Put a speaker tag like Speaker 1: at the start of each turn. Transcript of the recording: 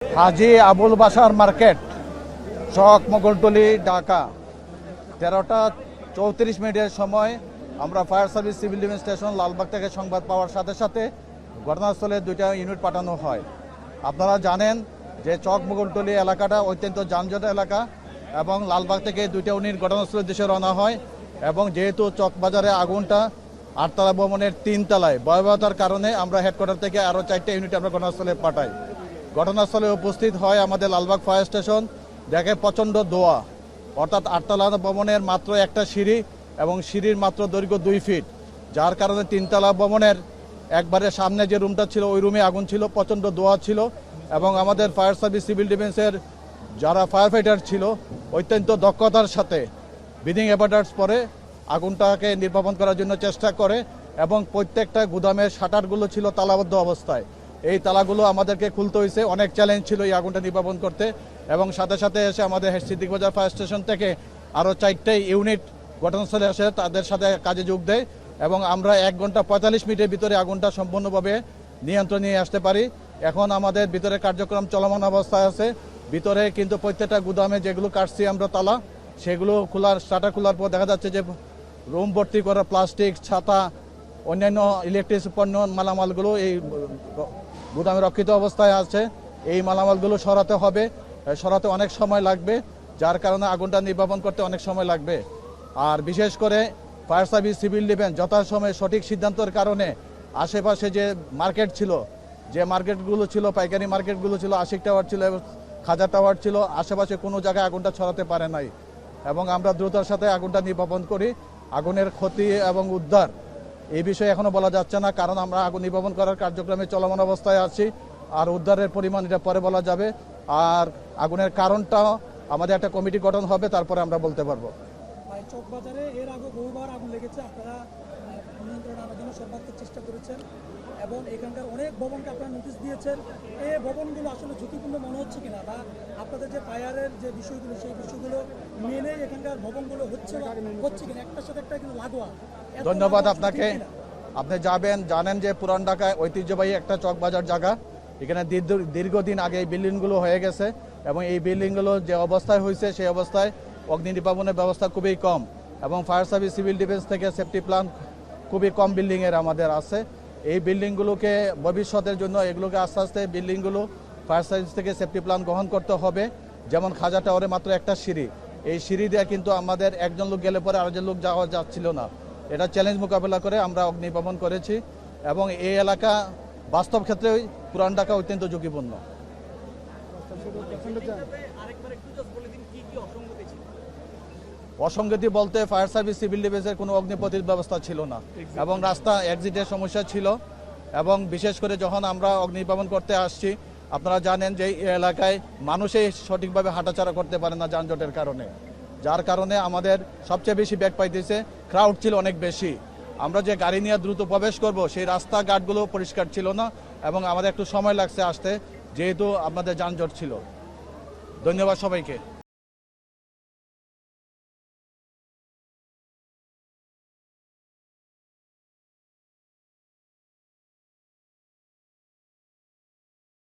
Speaker 1: হাজী Abul Bashar market, চক মোগলটুলি, ঢাকা। 13টা 34 মিনিটের সময় আমরা fire service civil defence station Lalbagh থেকে সংবাদ পাওয়ার সাথে সাথে ঘটনাস্থলে 2টা ইউনিট পাঠানো হয়। আপনারা জানেন যে চক মোগলটুলি এলাকাটা অত্যন্ত যানজট এলাকা এবং লালবাগ থেকে 2টা ইউনিট ঘটনাস্থলের দিকে রওনা হয়। এবং যেহেতু চকবাজারে আগুনটা 8তলা ভবনের 3 তলায়, ভয়াবহতার কারণে আমরা হেডকোয়ার্টার থেকে আরও 4টা ইউনিট আমরা ঘটনাস্থলে পাঠাই। ঘটনাস্থলে উপস্থিত হয় আমাদের লালবাগ ফায়ার স্টেশন, দেখে প্রচণ্ড ধোঁয়া, অর্থাৎ 8তলা ভবনের মাত্র একটা সিঁড়ি এবং সিঁড়ির মাত্র দৈর্ঘ্য 2 ফিট, যার কারণে 3তলা ভবনের একবারে সামনে যে রুমটা ছিল ওই রুমে আগুন ছিল, প্রচণ্ড ধোঁয়া ছিল। এবং আমাদের ফায়ার সার্ভিস সিভিল ডিফেন্সের যারা ফায়ার ফাইটার ছিল অত্যন্ত দক্ষতার সাথে ব্রিদিং অ্যাপারেটাস পরে আগুনটাকে নির্বাপন করার জন্য চেষ্টা করে। এবং প্রত্যেকটা গুদামের শাটারগুলো ছিল তালাবদ্ধ অবস্থায়, এই তালাগুলো আমাদেরকে খুলতে হয়েছে। অনেক চ্যালেঞ্জ ছিল এই আগুনটা নির্বাপন করতে। এবং সাথে সাথে এসে আমাদের সিদ্দিক বাজার ফায়ার স্টেশন থেকে আরও 4টে ইউনিট ঘটনাস্থলে এসে তাদের সাথে কাজে যোগ দেয় এবং আমরা 1 ঘন্টা 45 মিনিটের ভিতরে আগুনটা সম্পূর্ণভাবে নিয়ন্ত্রণে নিয়ে আসতে পারি। এখন আমাদের ভিতরে কার্যক্রম চলমান অবস্থায় আছে। ভিতরে কিন্তু প্রত্যেকটা গুদামে যেগুলো কাটছি আমরা তালা, সেগুলো শাটার খোলার পর দেখা যাচ্ছে যে রুম ভর্তি করা প্লাস্টিক, ছাতা, অন্যান্য ইলেকট্রিক পণ্য মালামালগুলো এই গুদামে রক্ষিত অবস্থায় আছে। এই মালামালগুলো সরাতে অনেক সময় লাগবে, যার কারণে আগুনটা নির্বাপন করতে অনেক সময় লাগবে। আর বিশেষ করে ফায়ার সার্ভিস সিভিল ডিফেন্স যথাসময়ে সঠিক সিদ্ধান্তের কারণে আশেপাশে যে মার্কেট ছিল, যে মার্কেটগুলো ছিল, পাইকারি মার্কেটগুলো ছিল, আশিক টাওয়ার ছিল, খাজা টাওয়ার ছিল, আশেপাশে কোনো জায়গায় আগুনটা ছড়াতে পারে নাই। এবং আমরা দ্রুততার সাথে আগুনটা নির্বাপন করি। আগুনের ক্ষতি এবং উদ্ধার এই বিষয়ে এখনো বলা যাচ্ছে না, কারণ আমরা আগুন নির্বাপন করার কার্যক্রমে চলমান অবস্থায় আছি। আর উদ্ধারের পরিমাণ এটা পরে বলা যাবে। আর আগুনের কারণটা আমাদের একটা কমিটি গঠন হবে, তারপরে আমরা বলতে পারবো।
Speaker 2: চকবাজারে এর আগে বহুবার আগুন লেগেছে, আপনারা নিয়ন্ত্রণ আনার জন্য সর্বাত্মক চেষ্টা করেছেন এবং এখানকার অনেক ভবনকে আপনারা নোটিশ দিয়েছেন। এই ভবনগুলো আসলে ঝুঁকিপূর্ণ মনে হচ্ছে কিনা, বা আপনাদের যে ফায়ারের যে বিষয়গুলো সেই বিষয়গুলো মেনে এখানকার ভবনগুলো হচ্ছে কিনা, একটার সাথে একটা কিন্তু লাগোয়া।
Speaker 1: ধন্যবাদ আপনাকে। আপনি জানেন যে পুরান ঢাকায় ঐতিহ্যবাহী একটা চকবাজার জায়গা, এখানে দীর্ঘদিন আগে এই বিল্ডিংগুলো হয়ে গেছে এবং এই বিল্ডিংগুলো যে অবস্থায় হয়েছে সেই অবস্থায় অগ্নি নির্বাপনের ব্যবস্থা খুবই কম এবং ফায়ার সার্ভিস সিভিল ডিফেন্স থেকে সেফটি প্ল্যান খুবই কম বিল্ডিংয়ের আমাদের আছে। এই বিল্ডিংগুলোকে ভবিষ্যতের জন্য এগুলোকে আস্তে আস্তে বিল্ডিংগুলো ফায়ার সার্ভিস থেকে সেফটি প্ল্যান গ্রহণ করতে হবে। যেমন খাজা টাওয়ারে মাত্র একটা সিঁড়ি, এই সিঁড়ি দিয়ে কিন্তু আমাদের একজন লোক গেলে পরে আরেকজন লোক যাওয়া যাচ্ছিল না। এটা চ্যালেঞ্জ মোকাবেলা করে আমরা অগ্নি নির্বাপন করেছি এবং এই এলাকা বাস্তব ক্ষেত্রে পুরান ঢাকা অত্যন্ত ঝুঁকিপূর্ণ। অসঙ্গতি বলতে ফায়ার সার্ভিস সিভিল ডিফেন্সের কোনো অগ্নিপ্রতিরোধ ব্যবস্থা ছিল না এবং রাস্তা এক্সিটের সমস্যা ছিল। এবং বিশেষ করে যখন আমরা অগ্নি নির্বাপন করতে আসছি, আপনারা জানেন যে এই এলাকায় মানুষই সঠিকভাবে হাঁটাচলা করতে পারে না যানজটের কারণে, যার কারণে আমাদের সবচেয়ে বেশি ব্যাক পাইতেছে। ক্রাউড ছিল অনেক বেশি, আমরা যে গাড়ি নিয়ে দ্রুত প্রবেশ করব সেই রাস্তাঘাটগুলো পরিষ্কার ছিল না এবং আমাদের একটু সময় লাগছে আসতে, যেহেতু আমাদের যানজট ছিল। ধন্যবাদ সবাইকে।